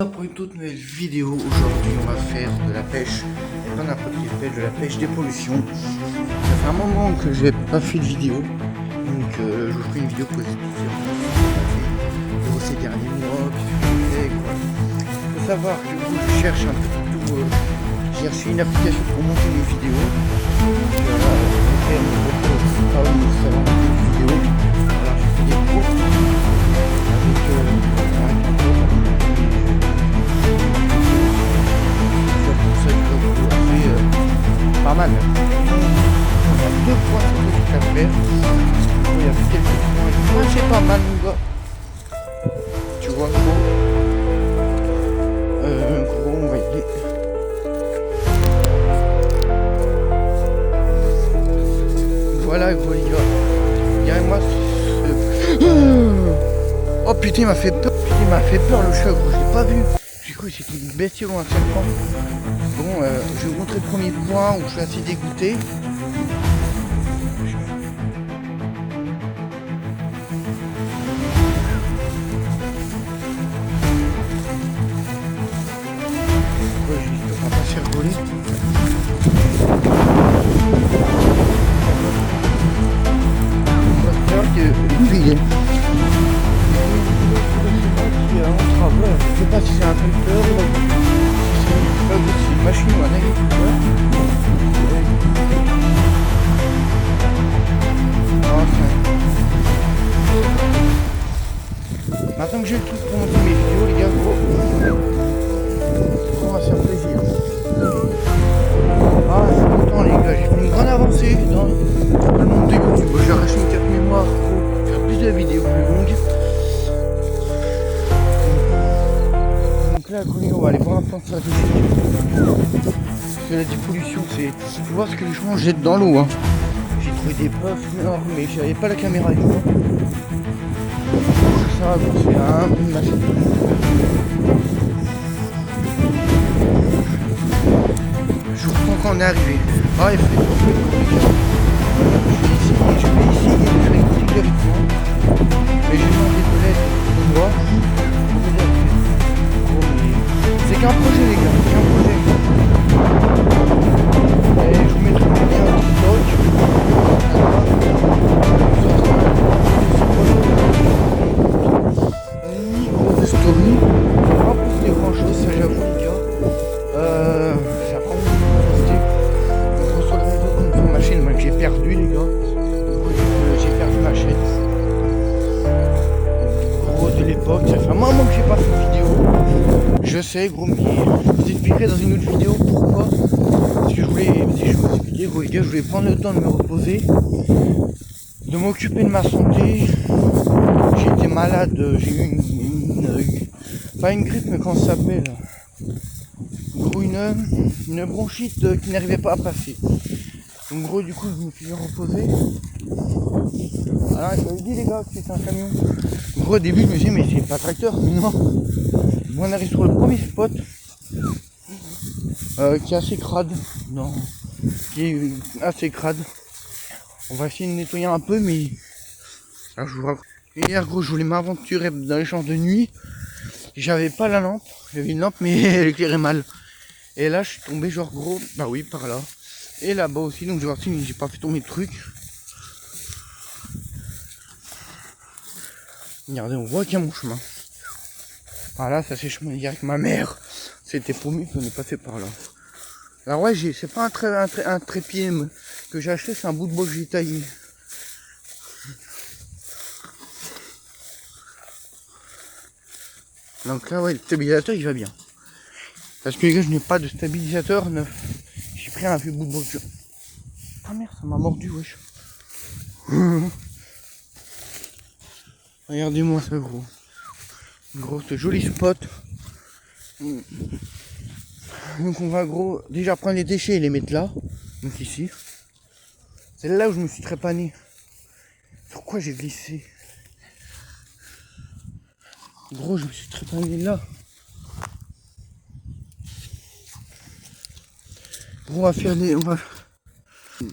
Pour une toute nouvelle vidéo, aujourd'hui on va faire de la pêche, et pas n'importe quelle pêche, de la pêche dépollution. Ça fait un moment que j'ai pas fait de vidéo, donc je vous ferai une vidéo positive sur ces derniers mois, il faut savoir que je cherche un peu tout, j'ai cherché une application pour monter mes vidéos. Voilà, j'ai fait des cours pas mal. Il y a deux points à faire. Il y a quelques points. Moi c'est pas mal mon gars. Tu vois gros. Gros on va y aller. Voilà gros les gars. Derrière moi oh putain il m'a fait peur. Putain il m'a fait peur le chat gros, je l'ai pas vu. J'ai cru que c'était une bestiole ou un serpent. Bon, je vais vous montrer le premier point où je suis assez dégoûté. On va pas se faire voler. On va faire que lui il est. Je sais pas si c'est un tracteur ou c'est une machine ou un agriculteur. Maintenant que j'ai le truc pour monter mes vidéos, les gars, on va se faire plaisir. Ah, je suis content, les gars, j'ai fait une grande avancée dans le monde de YouTube. J'ai arraché une carte mémoire pour faire plus de vidéos plus longues. Donc là, on va aller voir un plan stratégique. Parce que la dépollution, c'est. Faut voir ce que les gens jettent dans l'eau. Hein. J'ai trouvé des puffs énormes, mais j'avais pas la caméra avec moi. Ça, c'est un peu une machine. Je vous reprends quand on est arrivé. Ah, il fait trop peu de compliqué. Je vais essayer de faire une petite directement. Mais j'ai demandé de l'aide de moi. C'est qu'un projet, les gars, c'est qu'un projet. Et je vous mettrai le lien TikTok. Ni gros story. Pas poster grand chose, ça j'avoue, les gars. Ça prend beaucoup de poster. Je reçois le réseau contre ma chaîne, moi que j'ai perdu, les gars. J'ai perdu ma chaîne. Gros de l'époque, ça fait un moment que j'ai pas fait de vidéo. Je sais gros, mais je vous expliquerai dans une autre vidéo pourquoi. Parce que je voulais gros les gars, je voulais prendre le temps de me reposer, de m'occuper de ma santé. J'étais malade, j'ai eu pas une grippe, mais comment ça s'appelle, gros, une bronchite qui n'arrivait pas à passer. Donc gros du coup je me suis bien reposé. Alors je vous dit les gars que c'était un camion. Gros au début je me disais mais c'est pas tracteur, mais non. On arrive sur le premier spot qui est assez crade. Non, qui est assez crade. On va essayer de nettoyer un peu, mais là, je vous raconte. Hier gros je voulais m'aventurer dans les champs de nuit. J'avais pas la lampe, j'avais une lampe mais elle éclairait mal. Et là je suis tombé genre gros, bah oui par là. Et là-bas aussi, donc j'ai pas fait tomber le truc. Regardez, on voit qu'il y a mon chemin. Voilà, ça c'est chemin direct. Ma mère, c'était promis qu'on est passé par là. Alors ouais, c'est pas un trépied que j'ai acheté, c'est un bout de bois que j'ai taillé. Donc là ouais, le stabilisateur il va bien. Parce que les gars, je n'ai pas de stabilisateur neuf. J'ai pris un vieux bout de bois. Ah merde, ça m'a mordu, wesh. Regardez-moi ça gros. Gros, ce joli spot. Donc on va gros déjà prendre les déchets et les mettre là. Donc ici. C'est là où je me suis trépané. Sur quoi j'ai glissé? Gros, je me suis trépané là. Gros, on va faire les.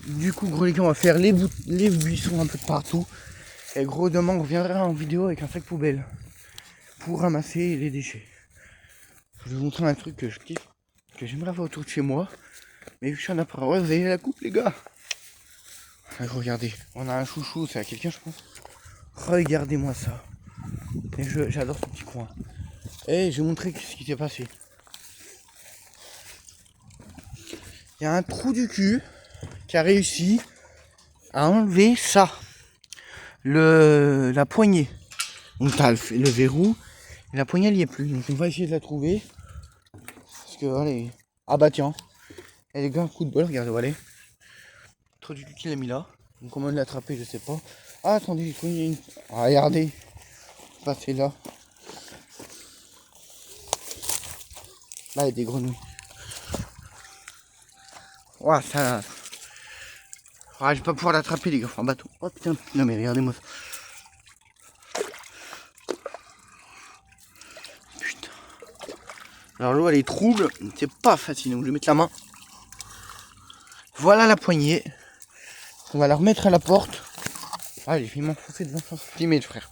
Du coup gros les gars, on va faire les buissons un peu de partout. Et gros, demain on reviendra en vidéo avec un sac poubelle pour ramasser les déchets. Je vais vous montrer un truc que je kiffe, que j'aimerais avoir autour de chez moi. Mais vu que je suis en appareil, vous avez la coupe les gars. Regardez, on a un chouchou, c'est à quelqu'un je pense. Regardez-moi ça. Et j'adore ce petit coin. Et je vais vous montrer ce qui s'est passé. Il y a un trou du cul qui a réussi à enlever ça. La poignée. Donc t'as le verrou. Et la poignée elle y est plus. Donc on va essayer de la trouver. Parce que allez. Ah bah tiens. Et les gars, un coup de bol, regardez, voilà. Trou du cul qu'il a mis là. Donc comment l'attraper, je sais pas. Ah attendez, il y a une. Ah, regardez. Passer là. Là il y a des grenouilles. Ouah ça. Ah, je vais pas pouvoir l'attraper les gars, faut un bateau. Oh putain, non mais regardez-moi ça. Putain. Alors l'eau elle est trouble, c'est pas facile, donc je vais mettre la main. Voilà la poignée. On va la remettre à la porte. Allez, je vais m'enfoncer de 20 cm frère.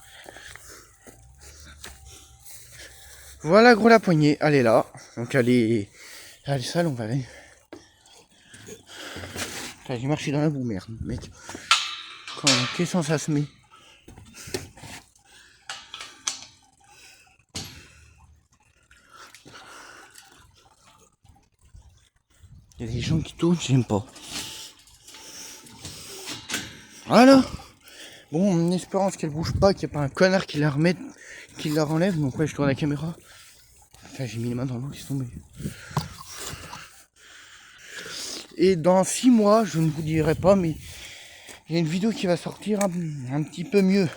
Voilà gros la poignée, elle est là. Donc elle est sale, on va aller. J'ai marché dans la boue, merde, mec. Quel sens ça se met? Il y a des gens qui tournent, j'aime pas. Voilà. Bon, en espérant qu'elle bouge pas, qu'il n'y a pas un connard qui la remette, qui la renlève. Donc ouais, je tourne la caméra. Enfin, j'ai mis les mains dans l'eau, ils sont tombés. Et dans 6 mois, je ne vous dirai pas, mais il y a une vidéo qui va sortir un petit peu mieux.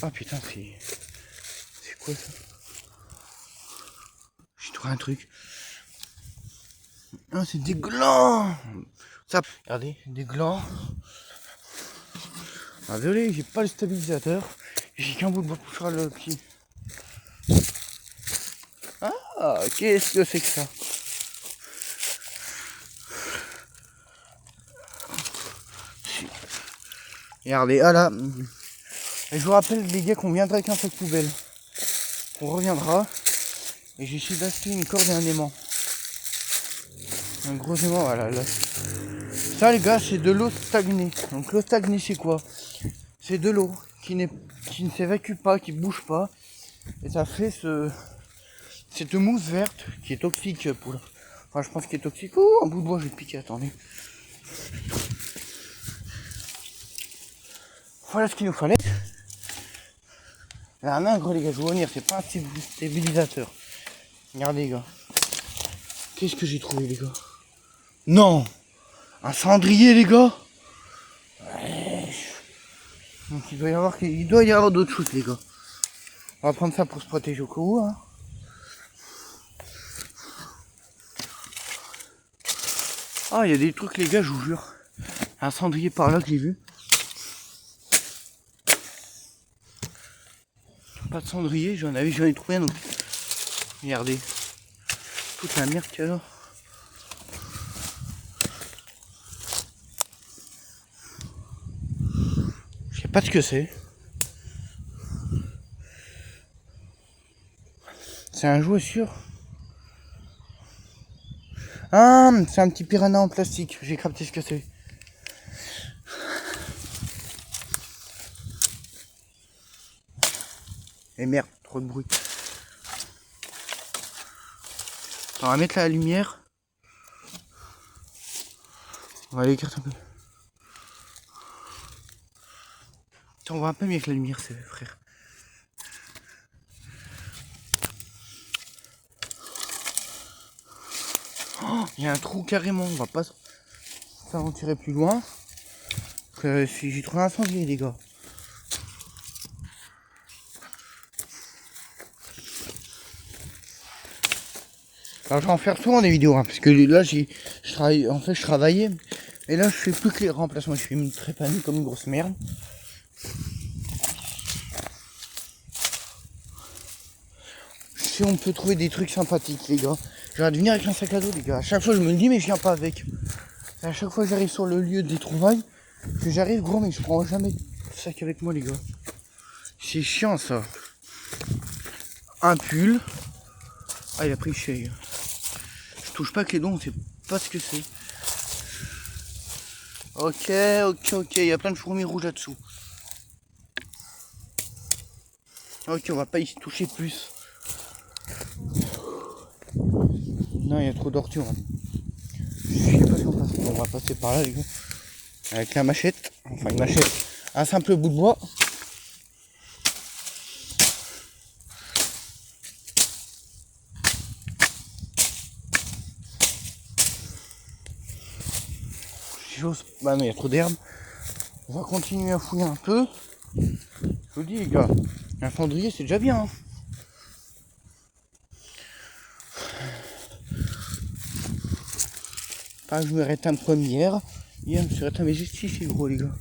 Ah putain, c'est quoi ça? J'ai trouvé un truc. Ah, c'est des glands. Ça, regardez, des glands. Ah, désolé, j'ai pas le stabilisateur. J'ai qu'un bout de bois pour faire le pied. Ah, qu'est-ce que c'est que ça? Regardez, ah là. Et je vous rappelle les gars qu'on viendra avec un sac poubelle. On reviendra. Et j'ai essayé d'acheter une corde et un aimant. Un gros aimant, voilà. Là. Ça les gars, c'est de l'eau stagnée. Donc l'eau stagnée c'est quoi? C'est de l'eau qui ne s'évacue pas, qui bouge pas. Et ça fait cette mousse verte qui est toxique pour la... Enfin je pense qu'il est toxique. Oh, un bout de bois, je vais te piquer, attendez. Voilà ce qu'il nous fallait. Là, un ingre les gars, je vais vous dire, c'est pas un stabilisateur. Regardez les gars. Qu'est-ce que j'ai trouvé les gars? Non! Un cendrier les gars! Ouais. Donc il doit y avoir d'autres choses les gars. On va prendre ça pour se protéger au cas où. Hein. Ah il y a des trucs les gars, je vous jure. Un cendrier par là que j'ai vu. Pas de cendrier, j'en ai trouvé un autre. Regardez. Toute la merde qu'il y a là. Je sais pas ce que c'est. C'est un jouet sûr. Ah, c'est un petit piranha en plastique. J'ai capté ce que c'est. Et merde, trop de bruit. On va mettre la lumière. On va l'écrire un peu. On voit un peu mieux avec la lumière, c'est frère. Oh, il y a un trou carrément, on va pas s'aventurer plus loin. Si j'ai trouvé un cendrier les gars. Alors je vais en faire souvent des vidéos, hein, parce que là je travaillais, et là je fais plus que les remplacements, je suis trépané comme une grosse merde. Si on peut trouver des trucs sympathiques les gars, j'aurais dû venir avec un sac à dos les gars. À chaque fois je me le dis mais je viens pas avec. Et à chaque fois que j'arrive sur le lieu des trouvailles, que j'arrive gros mais je prends jamais le sac avec moi les gars. C'est chiant ça. Un pull. Ah, il a pris cher. Je touche pas que les dons, on sait pas ce que c'est. Ok. Il y a plein de fourmis rouges là-dessous. Ok, on va pas y toucher plus. Non, il y a trop d'orture. Je sais pas si on passe. On va passer par là, les gars. Avec la machette. Enfin, une machette. Un simple bout de bois. Bah non, il y a trop d'herbe. On va continuer à fouiller un peu. Je vous dis, les gars, un cendrier, c'est déjà bien. Hein. Ah, je me réteins première. Hier, je me suis réteint, mais juste ici, gros, les gars.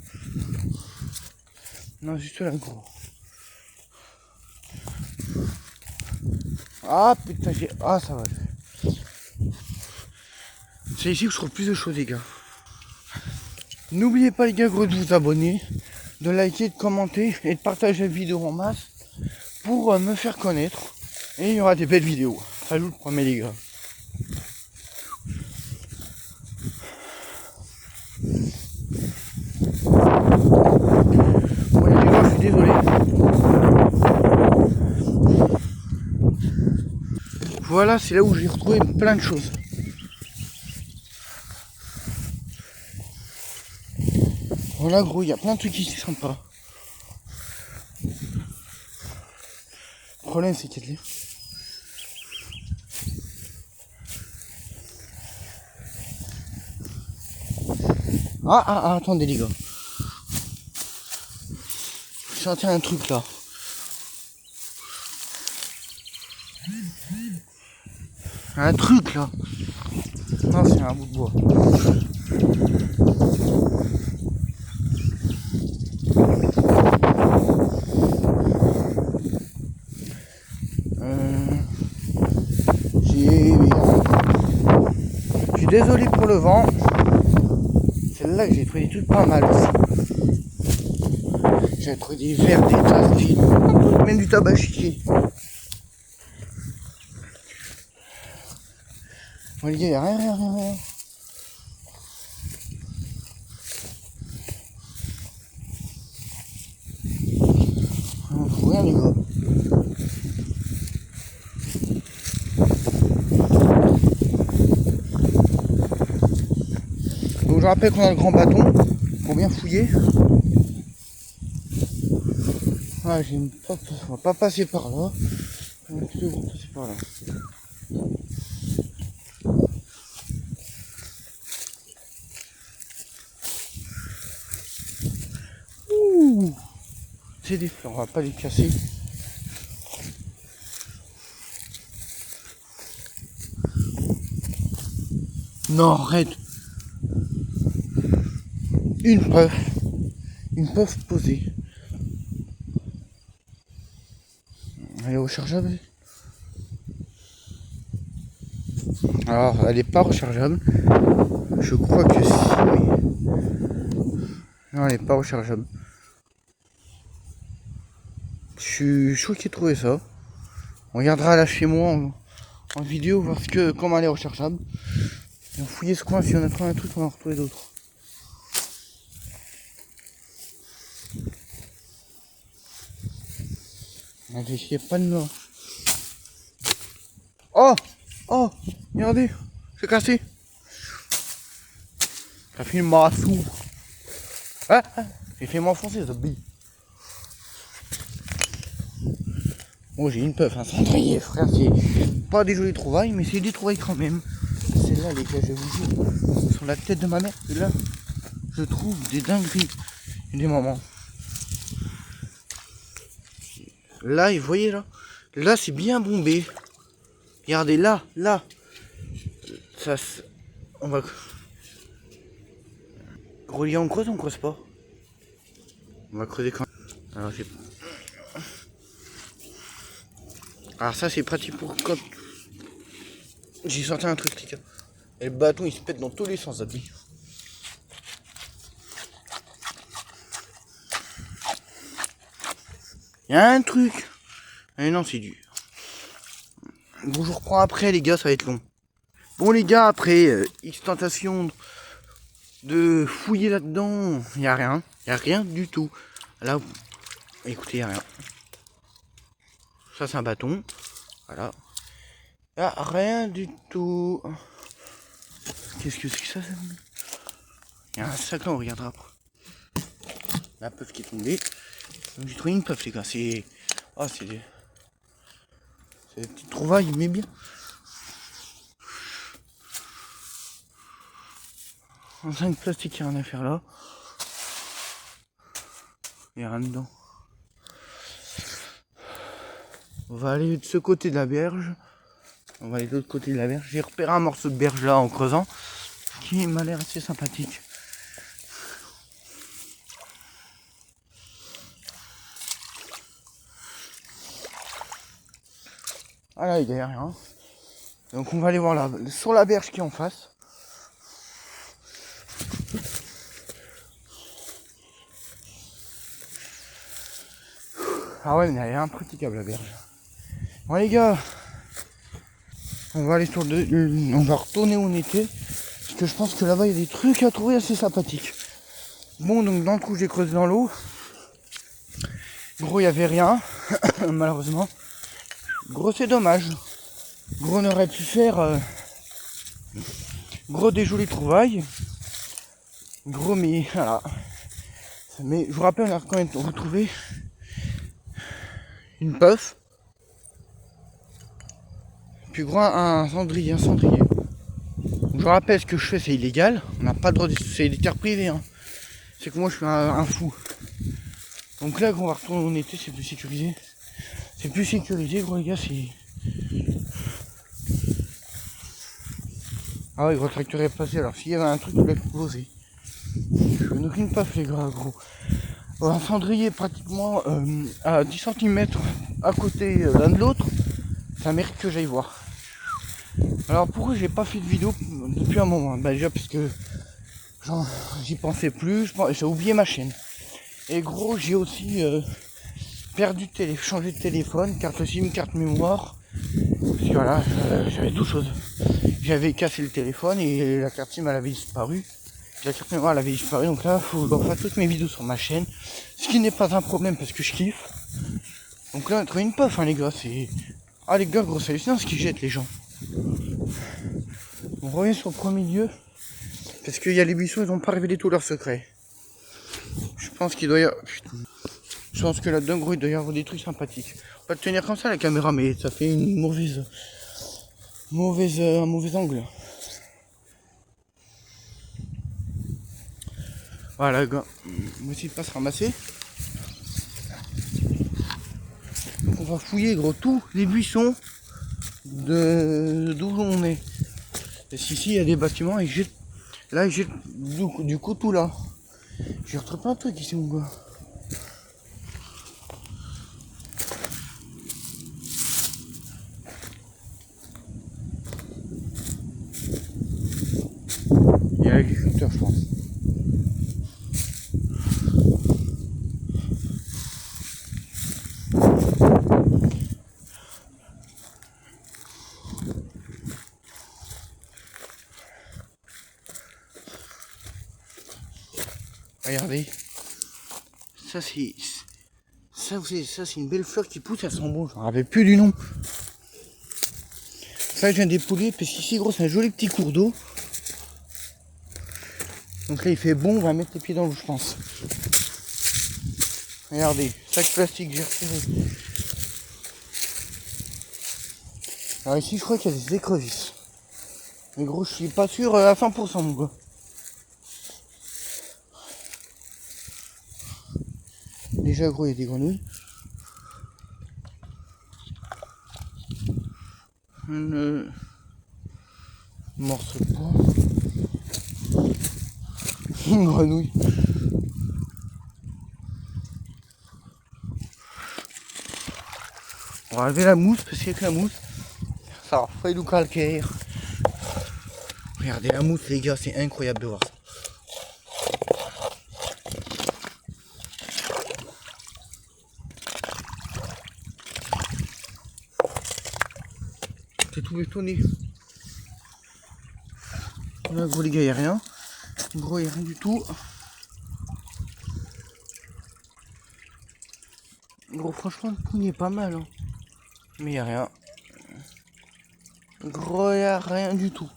Non, juste là, gros. Ah, putain, j'ai... Ah, ça va. C'est ici que je trouve plus de choses, les gars. N'oubliez pas, les gars, gros, de vous abonner, de liker, de commenter et de partager la vidéo en masse pour me faire connaître. Et il y aura des belles vidéos. Ça, je vous le promets, les gars. Ouais, les gars, je suis désolé. Voilà, c'est là où j'ai retrouvé plein de choses. Voilà, gros, il y a plein de trucs ici sympas. Le problème, c'est qu'il y a de... Attendez, les gars. J'ai senti un truc là. Un truc là. Non, c'est un bout de bois. Je suis désolé pour le vent. Celle-là que j'ai trouvé des trucs pas mal aussi. J'ai trouvé des verres, des tasses, même du tabac-chiquet. Bon, les gars, il n'y a rien. On trouve rien, les gars. Donc je rappelle qu'on a le grand bâton pour bien fouiller. Ah, on va pas passer par là. On va plutôt passer par là. Ouh, c'est des fleurs, on va pas les casser. Non, arrête. Une puff posée. Elle est rechargeable. Alors, elle est pas rechargeable. Je crois que si, oui. Non, elle est pas rechargeable. Je suis choqué de trouver ça. On regardera là chez moi en vidéo, voir comment elle est rechargeable. Et on fouiller ce coin, si on a trouvé un truc, on va en retrouver d'autres. Il n'y a pas de mort. Oh, regardez, c'est cassé. Ça fait une massou. J'ai fait m'enfoncer cette bille. Bon, j'ai une puff, un cendrier, frère. C'est pas des jolies trouvailles, mais c'est des trouvailles quand même. Celle-là, les gars, je vous jure, sur la tête de ma mère, et là, je trouve des dingueries. Des moments. Là, vous voyez là, là c'est bien bombé. Regardez là. Ça, on va. Relier, on creuse pas. On va creuser quand même. Alors ça c'est pratique pour quand j'ai sorti un truc, les gars. Et le bâton il se pète dans tous les sens, Abby. Il y a un truc. Mais non, c'est dur. Bon, je reprends après, les gars, ça va être long. Bon, les gars, après X tentation de fouiller là-dedans, il n'y a rien. Il n'y a rien du tout. Là, écoutez, il n'y a rien. Ça, c'est un bâton. Voilà. Il n'y a rien du tout. Qu'est-ce que c'est que ça? Il y a un sac là, on regardera après. La puff qui est tombée. J'ai trouvé une puff, les gars. C'est. Oh, c'est des petites trouvailles, mais bien. En 5 plastique, il n'y a rien à faire là. Il n'y a rien dedans. On va aller de ce côté de la berge. On va aller de l'autre côté de la berge. J'ai repéré un morceau de berge là en creusant qui m'a l'air assez sympathique. Ah là, il y a rien. Donc on va aller voir là, sur la berge qui est en face. Ah ouais, mais elle est impraticable la berge. Bon les gars, on va aller sur on va retourner où on était. Parce que je pense que là-bas il y a des trucs à trouver assez sympathiques. Bon, donc dans le coup j'ai creusé dans l'eau. Gros, il n'y avait rien, malheureusement. Gros, c'est dommage. Gros, on aurait pu faire gros des jolies trouvailles. Gros, mais voilà. Mais je vous rappelle, on a quand même retrouvé une puff. Puis gros, un cendrier. Je vous rappelle, ce que je fais, c'est illégal. On n'a pas le droit, c'est des terres privées. Hein. C'est que moi, je suis un fou. Donc là, quand on va retourner où on était, c'est plus sécurisé. C'est plus sécurisé, gros, les gars, c'est... Ah ouais, gros, le tracteur est passé. Alors, s'il y avait un truc, il voulait poser. Je n'ai aucune puff, les gars, gros. Un cendrier pratiquement à 10 cm à côté l'un de l'autre. Ça mérite que j'aille voir. Alors pourquoi j'ai pas fait de vidéo depuis un moment? Bah déjà parce que j'y pensais plus, j'ai oublié ma chaîne. Et gros, j'ai aussi changé de téléphone, carte SIM, carte mémoire. Parce que voilà, j'avais 12 choses. J'avais cassé le téléphone et la carte SIM elle avait disparu. La carte mémoire elle avait disparu, donc là faut que je refasse toutes mes vidéos sur ma chaîne. Ce qui n'est pas un problème parce que je kiffe. Donc là on a trouvé une puff, hein, les gars, c'est... Ah les gars, gros, c'est hallucinant ce qu'ils jettent les gens. On revient sur le premier lieu. Parce qu'il y a les buissons, ils n'ont pas révélé tous leurs secrets. Je pense qu'il doit y avoir... Putain. Je pense que là-dedans, gros, il doit y avoir des trucs sympathiques. On va le tenir comme ça la caméra, mais ça fait une un mauvais angle. Voilà, les gars. On va essayer de pas se ramasser. Donc on va fouiller, gros, tous les buissons d'où on est. Et si il y a des bâtiments, et là, ils jettent du coup tout là. J'ai retrouvé un truc ici, mon gars. Il y a l'agriculteur, je pense. Regardez. Ça c'est une belle fleur qui pousse, elle sent bon, je me rappelle plus du nom. Ça je viens d'épouler parce qu'ici gros c'est un joli petit cours d'eau. Donc là il fait bon, on va mettre les pieds dans l'eau je pense. Regardez, sac plastique j'ai retiré. Alors ici je crois qu'il y a des écrevisses. Mais gros je suis pas sûr à 100% mon gars. Déjà gros il y a des grenouilles. Un morceau de bois. Une grenouille. On va enlever la mousse parce qu'avec la mousse ça fait du calcaire. Regardez la mousse les gars, c'est incroyable de voir ça. c'était tout bétonné. Là, gros, les gars, y'a rien. Gros, y'a rien du tout. Gros, franchement, le pont est pas mal. Hein. Mais y'a rien. Gros, y'a rien du tout.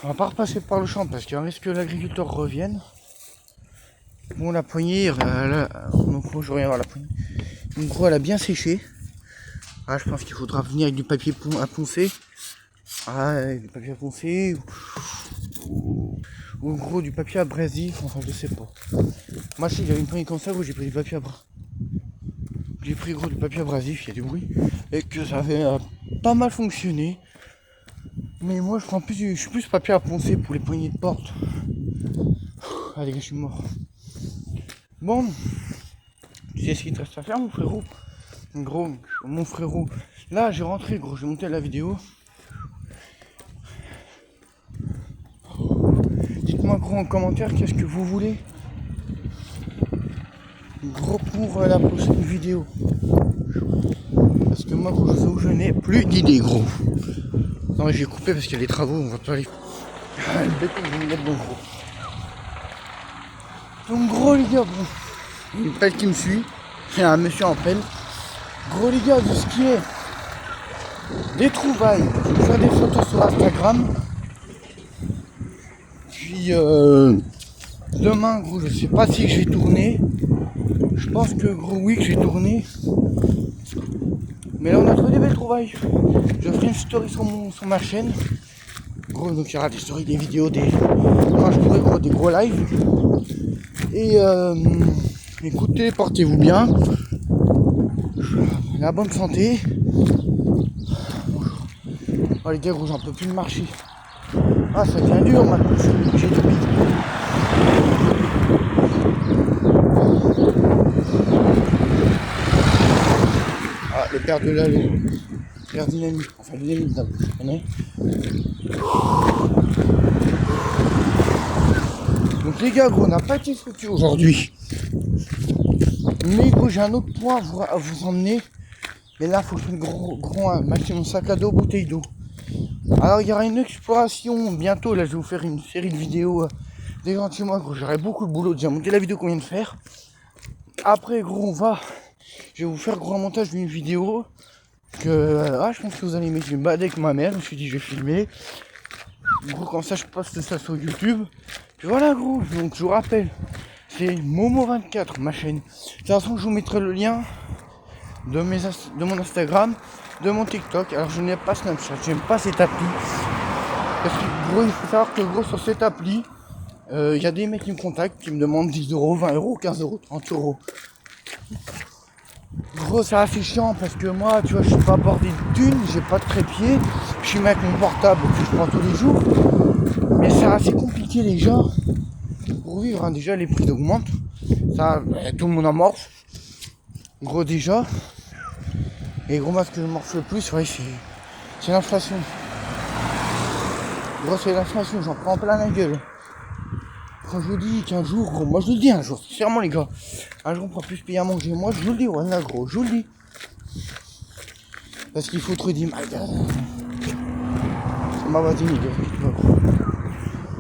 On va pas repasser par le champ parce qu'il risque que l'agriculteur revienne. Bon, la poignée, donc gros, je reviens voir la poignée. Donc gros, elle a bien séché. Ah, je pense qu'il faudra venir avec du papier à poncer. Ah, du papier à poncer. Ou gros, du papier abrasif. Enfin, je sais pas. Moi, si j'avais une poignée comme ça, gros, j'ai pris du papier J'ai pris gros du papier abrasif, il y a du bruit. Et que ça avait pas mal fonctionné. Mais moi, je suis plus papier à poncer pour les poignées de porte. Allez, je suis mort. Bon, tu sais ce qu'il te reste à faire, mon frérot. Gros, mon frérot. Là, j'ai rentré, gros, j'ai monté la vidéo. Dites-moi, gros, en commentaire, qu'est-ce que vous voulez. Gros, pour la prochaine vidéo. Parce que moi, gros, je n'ai plus d'idées, gros. Non, mais j'ai coupé parce qu'il y a des travaux, on va pas aller. Le béton, je vais me mettre dans le gros. Donc, gros, les gars, bon. Une pelle qui me suit. Il y a un monsieur en pelle. Gros, les gars, de ce qui est des trouvailles. Je vais faire des photos sur Instagram. Puis, demain, gros, je sais pas si je vais tourner. Je pense que, gros, oui, que je vais tourner. Mais là, on a trouvé des belles trouvailles. Je ferai une story sur ma chaîne. Gros, donc il y aura des stories, des vidéos, quand je pourrai, gros, des gros lives. Et écoutez, portez-vous bien. La bonne santé. Oh les gars, gros, j'en peux plus de marcher. Ah, ça devient dur maintenant. J'ai des pieds. Ah, le père de la le père dynamique. Enfin, dynamique d'abord, je connais. Donc les gars, gros, on n'a pas été foutus aujourd'hui. Mais gros, j'ai un autre point à vous emmener. Mais là, il faut que je mette gros maximum sac à dos, bouteille d'eau. Alors, il y aura une exploration bientôt. Là, je vais vous faire une série de vidéos des gens de chez moi. Gros, j'aurai beaucoup de boulot. Déjà monter la vidéo qu'on vient de faire. Après, gros, je vais vous faire gros un montage d'une vidéo que je pense que vous allez aimer. Je vais me balader avec ma mère. Je me suis dit, je vais filmer. Gros, comme ça, je poste ça sur YouTube. Puis voilà, gros. Donc, je vous rappelle, c'est Momo24, ma chaîne. De toute façon, je vous mettrai le lien de mon Instagram, de mon TikTok. Alors, je n'ai pas Snapchat. J'aime pas cette appli. Parce que, gros, il faut savoir que, gros, sur cette appli, il y a des mecs qui me contactent, qui me demandent 10 euros, 20 euros, 15 euros, 30 euros. Gros, c'est assez chiant parce que moi, tu vois, je suis pas bordé de thunes, j'ai pas de trépied, je suis avec mon portable que je prends tous les jours. Mais c'est assez compliqué, les gens, pour vivre. Hein. Déjà, les prix augmentent. Ça, tout le monde en morce. Gros, déjà. Et gros, moi, ce que je morce le plus, ouais, c'est l'inflation. Gros, c'est l'inflation, j'en prends plein la gueule. Quand je vous dis qu'un jour, gros, moi je vous le dis un jour, sincèrement les gars, un jour on pourra plus payer à manger, moi je vous le dis, voilà gros, je vous le dis. Parce qu'il faut trouver des magasins. C'est ma voisine, les gars.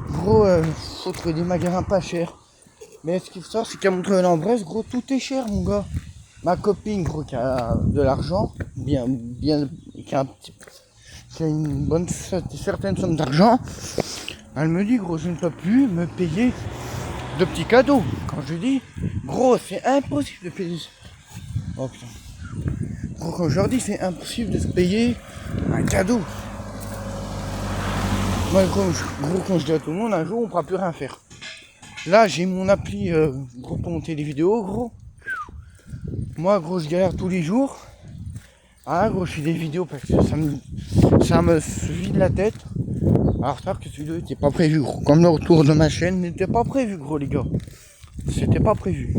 Gros, faut trouver des magasins pas chers. Mais ce qu'il faut savoir, c'est qu'à Montreuil en Bresse, gros, tout est cher mon gars. Ma copine, gros, qui a de l'argent, qui a une certaine somme d'argent, elle me dit, gros, je ne peux plus me payer de petits cadeaux. Quand je dis, gros, c'est impossible de payer. Oh putain. Gros, quand je leur dis, c'est impossible de se payer un cadeau. Moi, gros, quand je dis à tout le monde, un jour, on ne pourra plus rien faire. Là, j'ai mon appli, gros, pour monter des vidéos, gros. Moi, gros, je galère tous les jours. Ah, gros, je fais des vidéos parce que ça me vide la tête. Alors, ça, que cette vidéo n'était pas prévu, gros. Comme le retour de ma chaîne n'était pas prévu, gros, les gars. C'était pas prévu.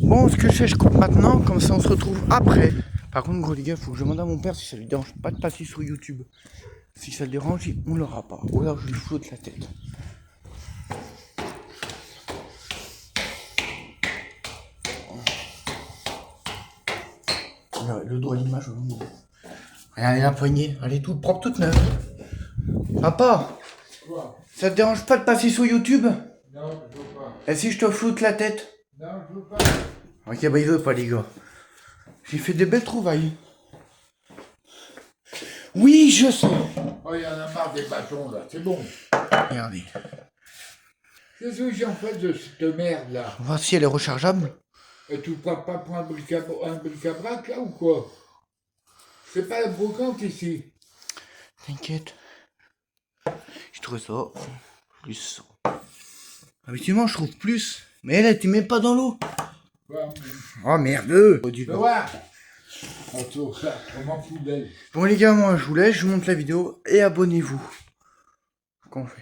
Bon, ce que je fais, je coupe maintenant. Comme ça, on se retrouve après. Par contre, gros, les gars, il faut que je demande à mon père si ça lui dérange pas de passer sur YouTube. Si ça le dérange, on l'aura pas. Ou alors, je lui flotte la tête. Le dos à l'image. Regardez la poignée, elle est toute propre, toute neuve. Papa, Quoi? ça te dérange pas de passer sur YouTube? Non, je veux pas. Et si je te floute la tête? Non, je veux pas. Ok, bah il veut pas, les gars. J'ai fait des belles trouvailles. Oui, je sais. Oh, il y en a marre des bâtons, là. C'est bon. Regardez. Qu'est-ce que j'ai en fait de cette merde-là? On va voir si elle est rechargeable. Et tu prends pas pour un bric-à-brac, là, ou quoi? C'est pas la brocante, ici. T'inquiète. Je trouve ça. Plus. Habituellement, je trouve plus. Mais elle était même pas dans l'eau. Ouais, Oh merde. tu peux voir. Attends, ça, on m'en fout d'elle. Bon les gars, moi je vous laisse, je vous montre la vidéo et abonnez-vous. Qu'on fait.